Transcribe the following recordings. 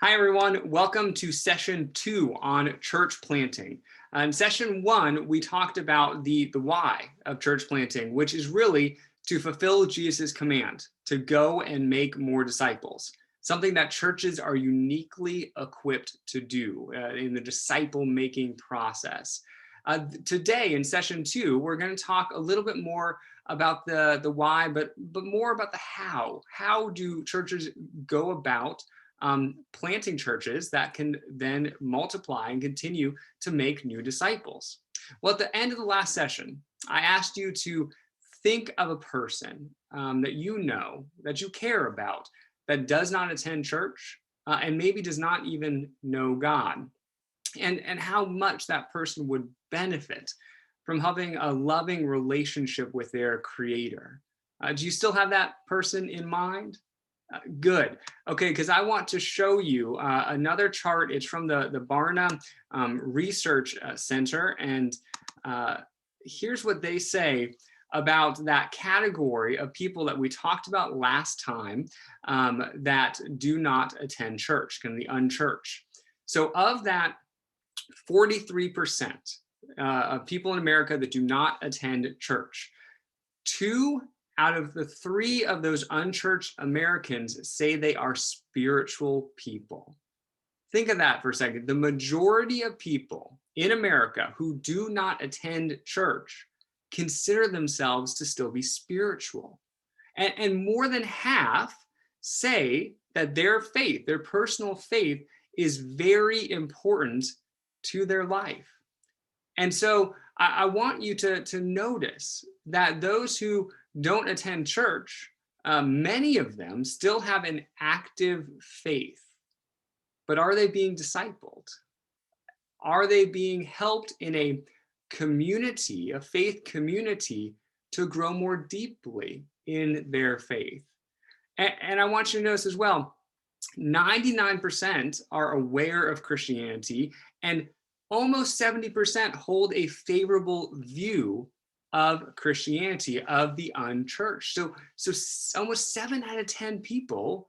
Hi, everyone. Welcome to session 2 on church planting. In session 1, we talked about the why of church planting, which is really to fulfill Jesus' command to go and make more disciples, something that churches are uniquely equipped to do in the disciple making process. Today, in session 2, we're going to talk a little bit more about the why, but more about the how. How do churches go about planting churches that can then multiply and continue to make new disciples? Well, at the end of the last session, I asked you to think of a person that you know, that you care about, that does not attend church and maybe does not even know God, and how much that person would benefit from having a loving relationship with their creator. Do you still have that person in mind? Good. Okay, because I want to show you another chart. It's from the Barna Research Center. And here's what they say about that category of people that we talked about last time that do not attend church, kind of the unchurched. So of that 43% of people in America that do not attend church, 2 out of the 3 of those unchurched Americans say they are spiritual people. Think of that for a second. The majority of people in America who do not attend church consider themselves to still be spiritual. And more than half say that their faith, their personal faith, is very important to their life. And so I want you to notice that those who don't attend church, many of them still have an active faith. But are they being discipled? Are they being helped in a community, a faith community, to grow more deeply in their faith? And I want you to notice as well, 99% are aware of Christianity, and almost 70% hold a favorable view of Christianity, of the unchurched. So almost 7 out of 10 people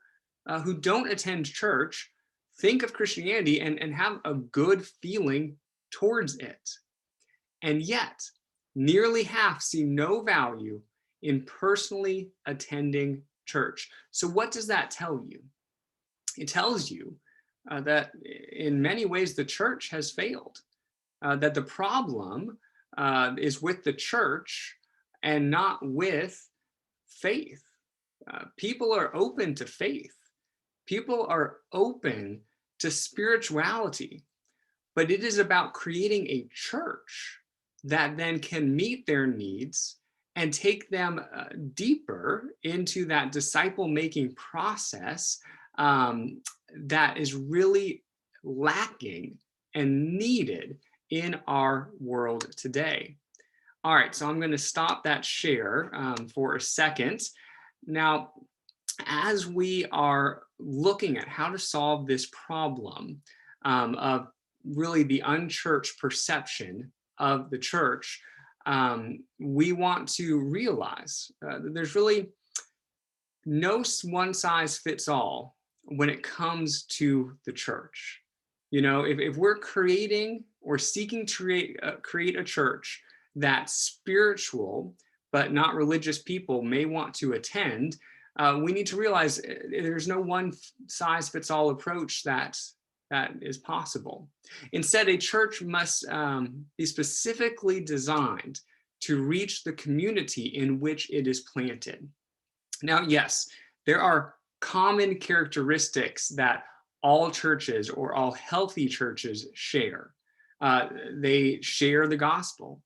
who don't attend church think of Christianity and have a good feeling towards it. And yet, nearly half see no value in personally attending church. So what does that tell you? It tells you that in many ways the church has failed, that the problem is with the church and not with faith. People are open to faith. People are open to spirituality, but it is about creating a church that then can meet their needs and take them deeper into that disciple making process that is really lacking and needed in our world today. All right, so I'm going to stop that share for a second. Now, as we are looking at how to solve this problem of really the unchurched perception of the church, we want to realize that there's really no one size fits all when it comes to the church. You know, if we're creating or seeking to create a church that spiritual but not religious people may want to attend, we need to realize there's no one size fits all approach that is possible. Instead, a church must be specifically designed to reach the community in which it is planted. Now, yes, there are common characteristics that all churches or all healthy churches share. They share the gospel.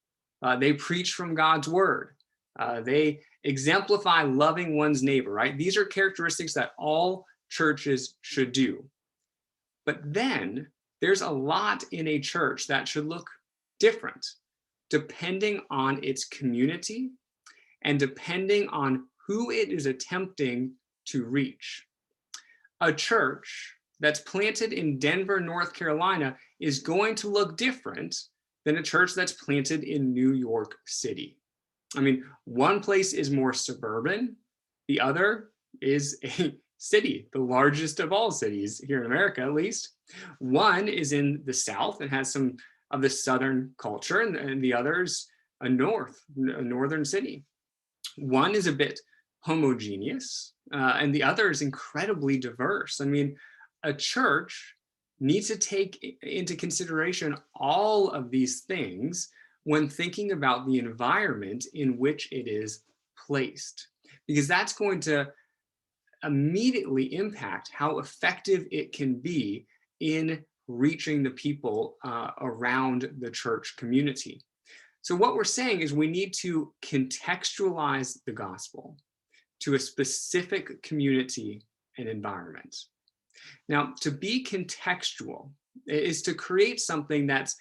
They preach from God's word. They exemplify loving one's neighbor, right? These are characteristics that all churches should do. But then there's a lot in a church that should look different depending on its community and depending on who it is attempting to reach. A church that's planted in Denver, North Carolina is going to look different than a church that's planted in New York City. I mean, one place is more suburban, the other is a city, the largest of all cities here in America, at least. One is in the South and has some of the Southern culture, and the other's a northern city. One is a bit homogeneous, and the other is incredibly diverse. I mean, a church needs to take into consideration all of these things when thinking about the environment in which it is placed, because that's going to immediately impact how effective it can be in reaching the people around the church community. So what we're saying is we need to contextualize the gospel to a specific community and environment. Now, to be contextual is to create something that's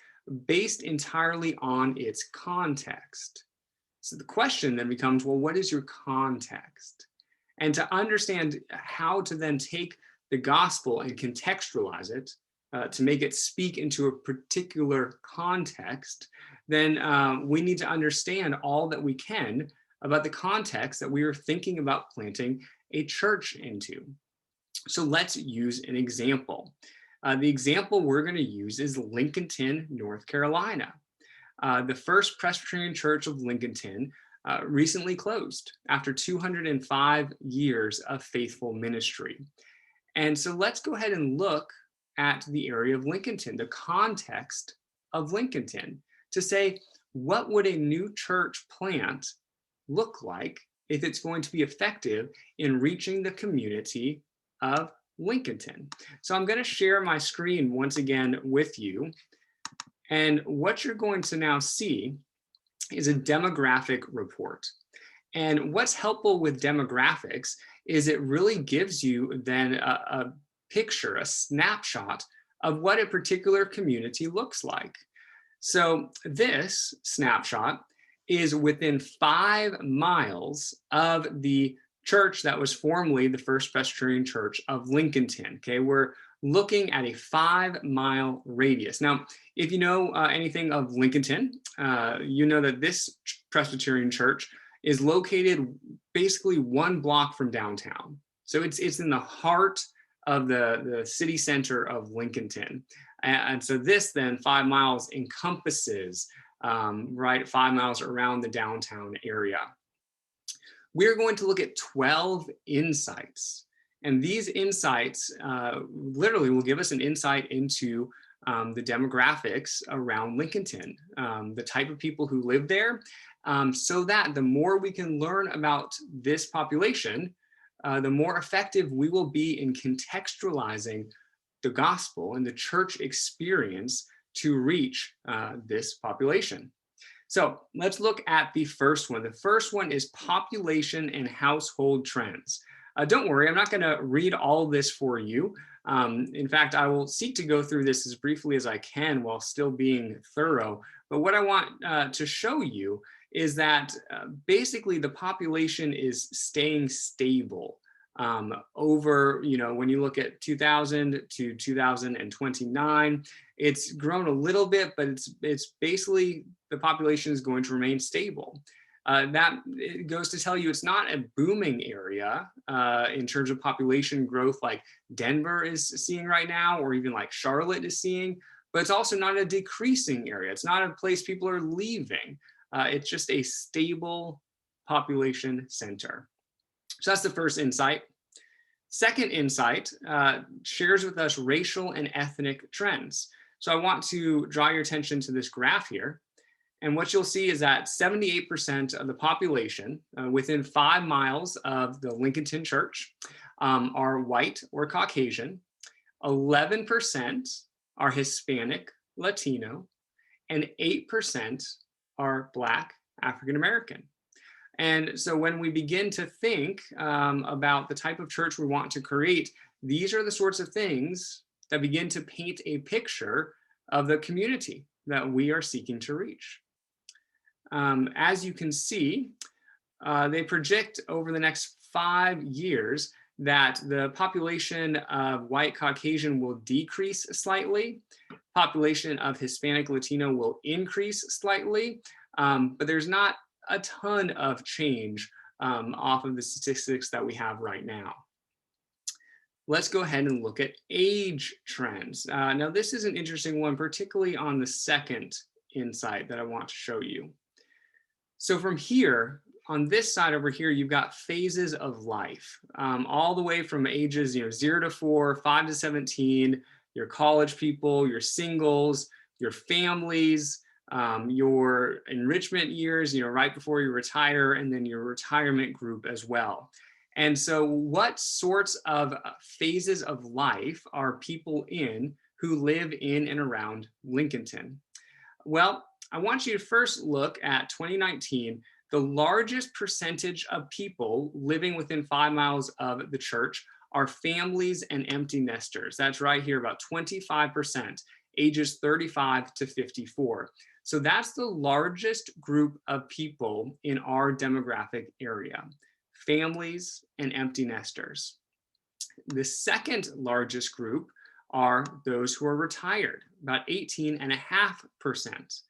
based entirely on its context. So the question then becomes, well, what is your context? And to understand how to then take the gospel and contextualize it to make it speak into a particular context, then we need to understand all that we can about the context that we are thinking about planting a church into. So let's use an example. The example we're going to use is Lincolnton, North Carolina. The First Presbyterian Church of Lincolnton recently closed after 205 years of faithful ministry. And so let's go ahead and look at the area of Lincolnton, the context of Lincolnton, to say, what would a new church plant look like if it's going to be effective in reaching the community of Lincolnton? So I'm going to share my screen once again with you. And what you're going to now see is a demographic report. And what's helpful with demographics is it really gives you then a picture, a snapshot of what a particular community looks like. So this snapshot is within 5 miles of the church that was formerly the First Presbyterian Church of Lincolnton. Okay, we're looking at a 5-mile radius. Now, if you know anything of Lincolnton, you know that this Presbyterian church is located basically 1 block from downtown. So it's in the heart of the city center of Lincolnton. And so this then 5 miles encompasses, right, 5 miles around the downtown area. We're going to look at 12 insights. And these insights literally will give us an insight into the demographics around Lincolnton, the type of people who live there, so that the more we can learn about this population, the more effective we will be in contextualizing the gospel and the church experience to reach this population. So let's look at the first one. The first one is population and household trends. Don't worry, I'm not going to read all this for you. In fact, I will seek to go through this as briefly as I can while still being thorough. But what I want to show you is that basically the population is staying stable over, when you look at 2000 to 2029, it's grown a little bit, but it's basically the population is going to remain stable. That it goes to tell you it's not a booming area in terms of population growth like Denver is seeing right now, or even like Charlotte is seeing, but it's also not a decreasing area. It's not a place people are leaving. It's just a stable population center. So that's the first insight. Second insight shares with us racial and ethnic trends. So I want to draw your attention to this graph here. And what you'll see is that 78% of the population within 5 miles of the Lincolnton Church are white or Caucasian. 11% are Hispanic, Latino, and 8% are Black, African American. And so when we begin to think about the type of church we want to create, these are the sorts of things that begin to paint a picture of the community that we are seeking to reach. As you can see, they project over the next 5 years that the population of white Caucasian will decrease slightly, population of Hispanic Latino will increase slightly, but there's not a ton of change off of the statistics that we have right now. let's go ahead and look at age trends. Now, this is an interesting one, particularly on the second insight that I want to show you. So from here, on this side over here, you've got phases of life, all the way from ages 0 to 4, 5 to 17, your college people, your singles, your families, your enrichment years, right before you retire, and then your retirement group as well. And so what sorts of phases of life are people in who live in and around Lincolnton? Well, I want you to first look at 2019. The largest percentage of people living within 5 miles of the church are families and empty nesters. That's right here, about 25%, ages 35 to 54. So that's the largest group of people in our demographic area, families and empty nesters. The second largest group are those who are retired, about 18.5%.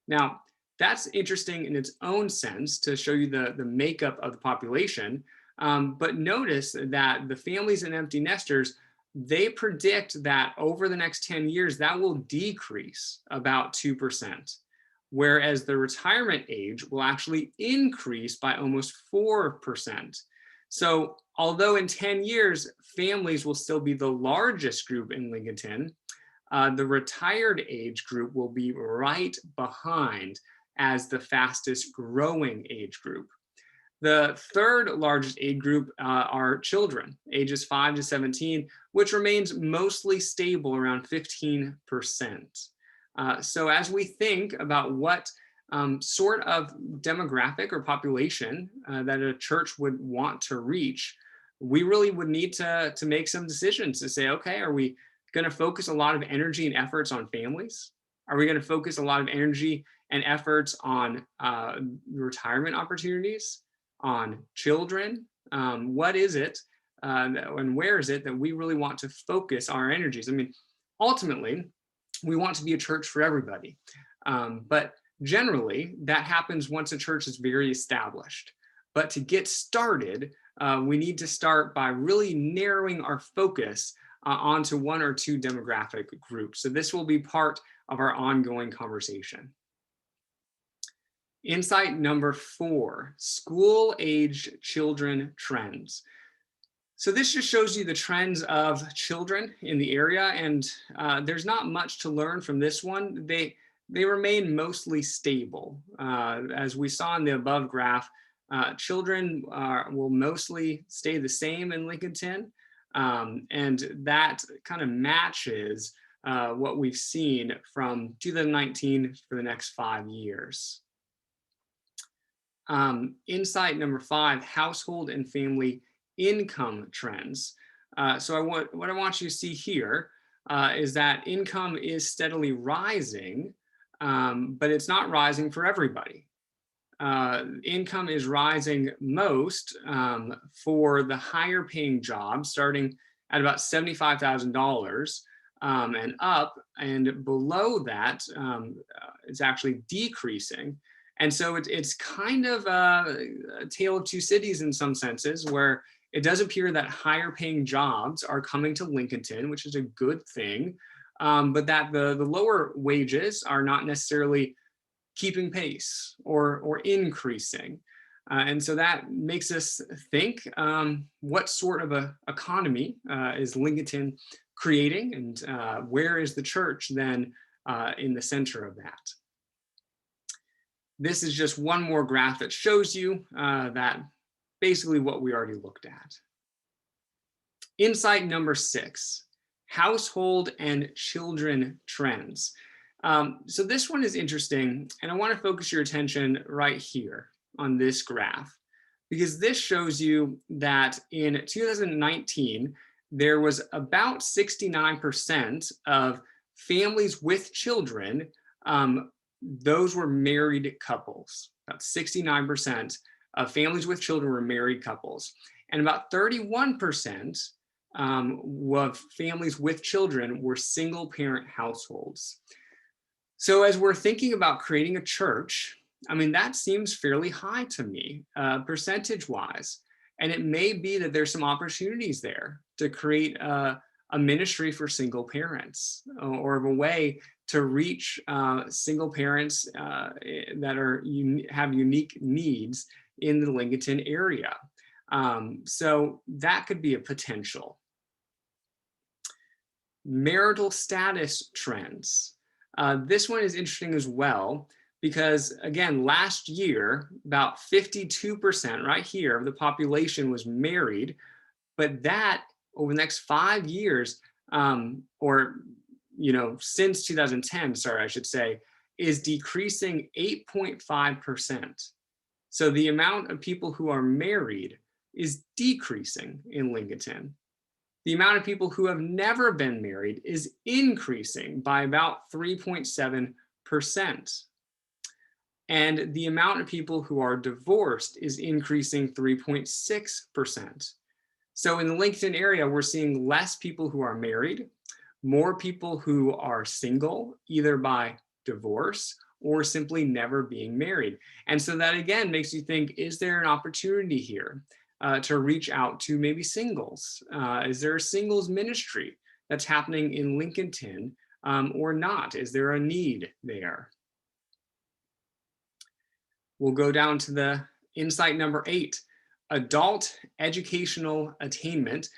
Now, that's interesting in its own sense to show you the makeup of the population. But notice that the families and empty nesters, they predict that over the next 10 years, that will decrease about 2%, whereas the retirement age will actually increase by almost 4%. So although in 10 years, families will still be the largest group in Lincolnton, the retired age group will be right behind as the fastest growing age group. The third largest age group are children, ages 5 to 17, which remains mostly stable around 15%. So as we think about what sort of demographic or population that a church would want to reach, we really would need to make some decisions to say, okay, are we going to focus a lot of energy and efforts on families? Are we going to focus a lot of energy and efforts on retirement opportunities, on children? What is it and where is it that we really want to focus our energies? I mean, ultimately, we want to be a church for everybody. But generally, that happens once a church is very established. But to get started, we need to start by really narrowing our focus onto one or two demographic groups. So this will be part of our ongoing conversation. Insight number 4, school-aged children trends. So this just shows you the trends of children in the area, and there's not much to learn from this one. They remain mostly stable. As we saw in the above graph, children will mostly stay the same in Lincolnton, and that kind of matches what we've seen from 2019 for the next 5 years. Insight number 5, household and family income trends. So what I want you to see here is that income is steadily rising, but it's not rising for everybody. Income is rising most for the higher paying jobs, starting at about $75,000 and up, and below that, it's actually decreasing. And so it's kind of a tale of two cities in some senses, where it does appear that higher paying jobs are coming to Lincolnton, which is a good thing, but that the lower wages are not necessarily keeping pace or increasing. And so that makes us think, what sort of a economy is Lincolnton creating, and where is the church then in the center of that? This is just one more graph that shows you that basically what we already looked at. Insight number 6, household and children trends. So this one is interesting, and I want to focus your attention right here on this graph, because this shows you that in 2019, there was about 69% of families with children, those were married couples. About 69% of families with children were married couples, and about 31% of families with children were single parent households. So as we're thinking about creating a church, I mean, that seems fairly high to me, percentage wise. And it may be that there's some opportunities there to create a ministry for single parents, or of a way to reach single parents that have unique needs in the Lincolnton area. So that could be a potential. Marital status trends. This one is interesting as well, because again, last year, about 52% right here of the population was married, but that over the next 5 years, since 2010, sorry, I should say, is decreasing 8.5%. So the amount of people who are married is decreasing in Lincolnton. The amount of people who have never been married is increasing by about 3.7%. And the amount of people who are divorced is increasing 3.6%. So in the Lincolnton area, we're seeing less people who are married, more people who are single, either by divorce or simply never being married. And so that again makes you think, is there an opportunity here to reach out to maybe singles? Is there a singles ministry that's happening in Lincolnton or not? Is there a need there? We'll go down to the insight number 8, adult educational attainment.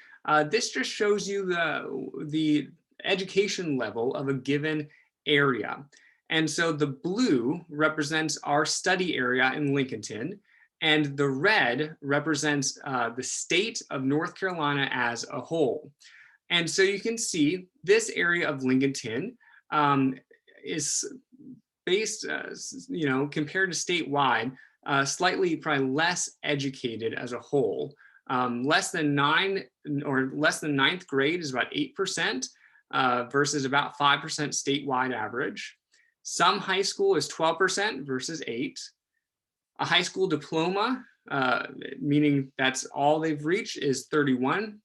This just shows you the education level of a given area. And so the blue represents our study area in Lincolnton, and the red represents the state of North Carolina as a whole. And so you can see this area of Lincolnton is based, compared to statewide, slightly probably less educated as a whole. Less than ninth grade is about 8% versus about 5% statewide average. Some high school is 12% versus 8%. A high school diploma, meaning that's all they've reached, is 31%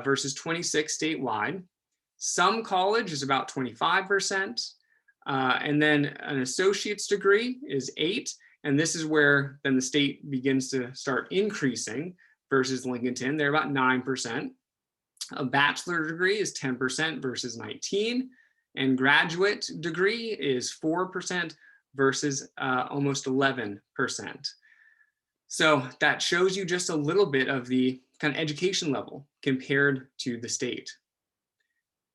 versus 26% statewide. Some college is about 25%. And then an associate's degree is 8%. And this is where then the state begins to start increasing versus Lincolnton. They're about 9%. A bachelor degree is 10% versus 19%. And graduate degree is 4% versus almost 11%. So that shows you just a little bit of the kind of education level compared to the state.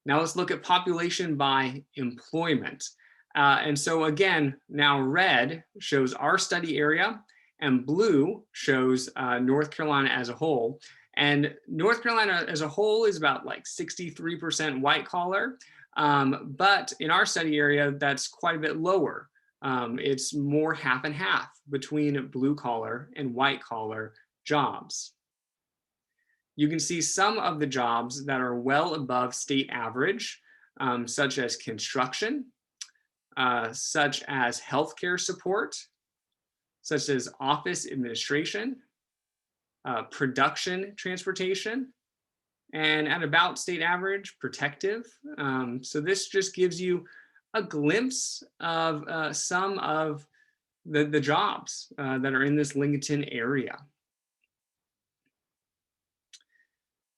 Now let's look at population by employment. And so again, now red shows our study area and blue shows North Carolina as a whole. And North Carolina as a whole is about like 63% white collar. But in our study area, that's quite a bit lower. It's more half and half between blue collar and white collar jobs. You can see some of the jobs that are well above state average, such as construction, such as healthcare support, such as office administration, production transportation, and at about state average, protective. So this just gives you a glimpse of some of the jobs that are in this Lincolnton area.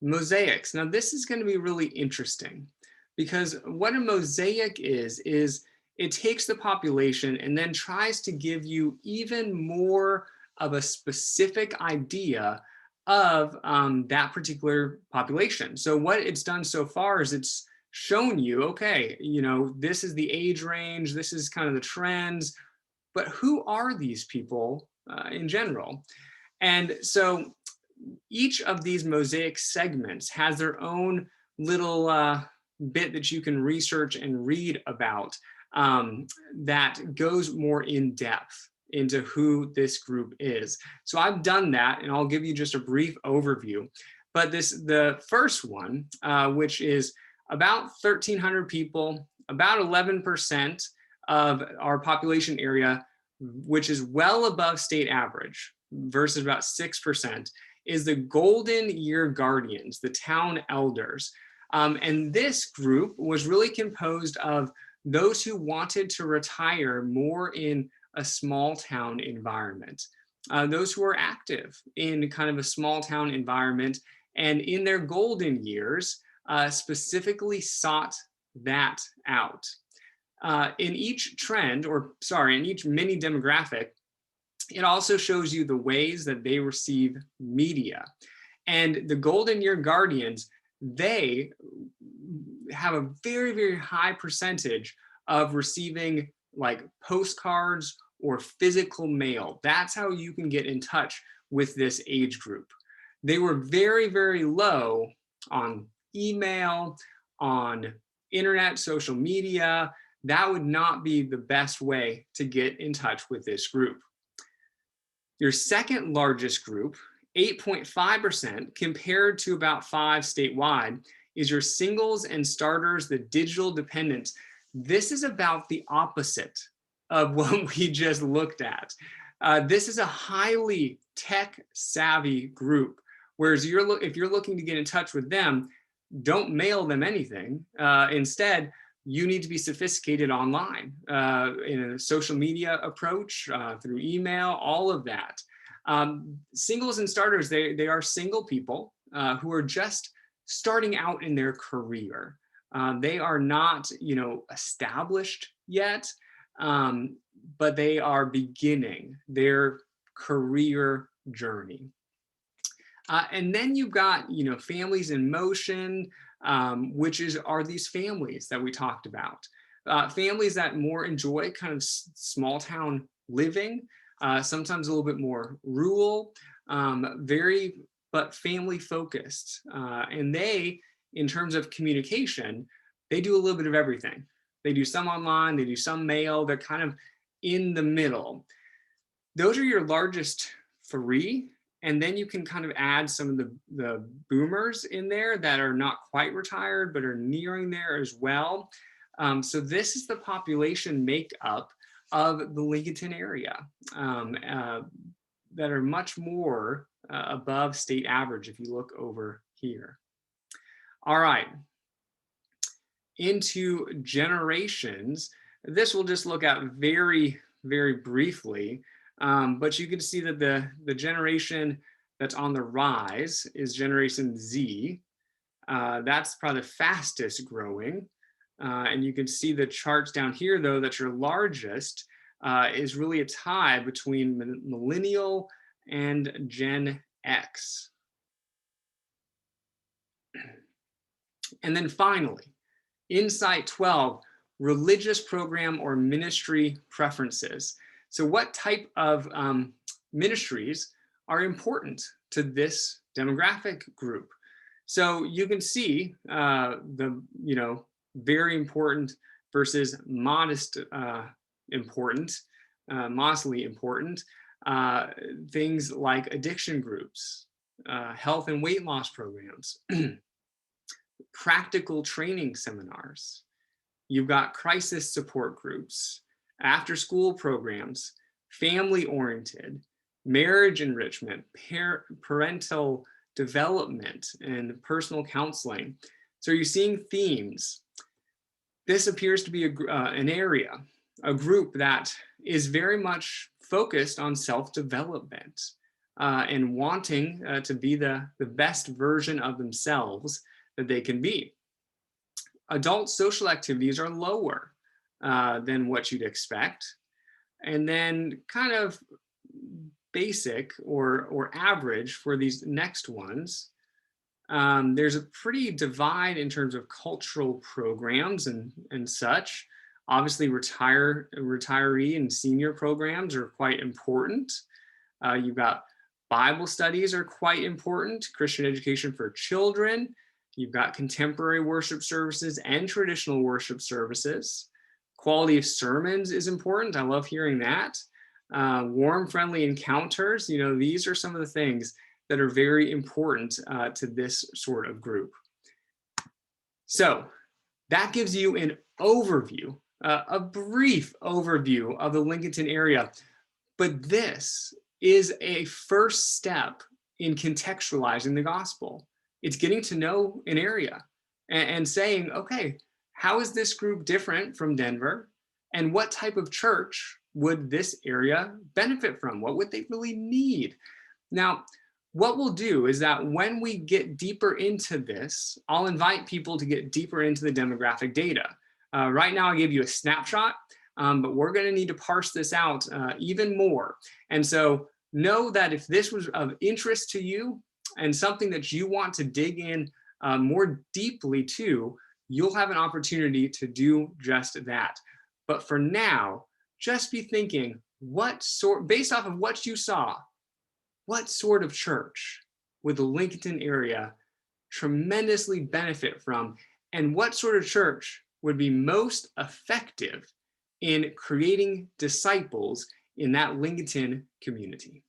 Mosaics. Now this is going to be really interesting, because what a mosaic is it takes the population and then tries to give you even more of a specific idea of that particular population. So what it's done so far is it's shown you, okay, this is the age range, this is kind of the trends, but who are these people in general? And so each of these mosaic segments has their own little bit that you can research and read about that goes more in depth into who this group is. So I've done that, and I'll give you just a brief overview. But the first one, which is about 1,300 people, about 11% of our population area, which is well above state average versus about 6%, is the Golden Year Guardians, the town elders. And this group was really composed of those who wanted to retire more in a small town environment. those who are active in kind of a small town environment and in their golden years specifically sought that out. In each trend, or sorry, in each mini demographic, it also shows you the ways that they receive media. And the Golden Year Guardians, they have a very, very high percentage of receiving like postcards or physical mail. That's how you can get in touch with this age group. They were very, very low on email, on internet, social media. That would not be the best way to get in touch with this group. Your second largest group, 8.5%, compared to about 5% statewide, is your singles and starters, the digital dependents. This is about the opposite of what we just looked at. This is a highly tech savvy group, whereas if you're looking to get in touch with them, don't mail them anything. Instead, you need to be sophisticated online in a social media approach, through email, all of that. Singles and starters, they are single people who are just starting out in their career. They are not, established yet, but they are beginning their career journey. And then you've got, families in motion, which are these families that we talked about. Families that more enjoy kind of small town living, sometimes a little bit more rural, but family focused. And they, in terms of communication, they do a little bit of everything. They do some online, they do some mail, they're kind of in the middle. Those are your largest three. And then you can kind of add some of the boomers in there that are not quite retired, but are nearing there as well. So this is the population makeup of the Lincolnton area that are much more above state average if you look over here. All right, into generations. This we'll just look at very, very briefly. But you can see that the generation that's on the rise is Generation Z. That's probably the fastest growing. And you can see the charts down here, though, that your largest is really a tie between Millennial and Gen X. And then finally, Insight 12, religious program or ministry preferences. So what type of ministries are important to this demographic group? So you can see very important versus modestly important. Things like addiction groups, health and weight loss programs, practical training seminars. You've got crisis support groups, after school programs, family oriented, marriage enrichment, parental development, and personal counseling. So you're seeing themes. This appears to be an area, a group that is very much focused on self-development and wanting to be the best version of themselves that they can be. Adult social activities are lower than what you'd expect. And then kind of basic or average for these next ones. There's a pretty divide in terms of cultural programs and such. Obviously, retiree and senior programs are quite important. You've got Bible studies are quite important, Christian education for children. You've got contemporary worship services and traditional worship services. Quality of sermons is important. I love hearing that. Warm, friendly encounters. These are some of the things that are very important to this sort of group. So that gives you an overview, a brief overview of the Lincolnton area. But this is a first step in contextualizing the gospel. It's getting to know an area and saying, okay, how is this group different from Denver? And what type of church would this area benefit from? What would they really need? Now, what we'll do is that when we get deeper into this, I'll invite people to get deeper into the demographic data. Right now, I gave you a snapshot, but we're going to need to parse this out even more. And so know that if this was of interest to you and something that you want to dig in more deeply to, you'll have an opportunity to do just that. But for now, just be thinking, based off of what you saw, what sort of church would the Lincolnton area tremendously benefit from? And what sort of church would be most effective in creating disciples in that Lincolnton community?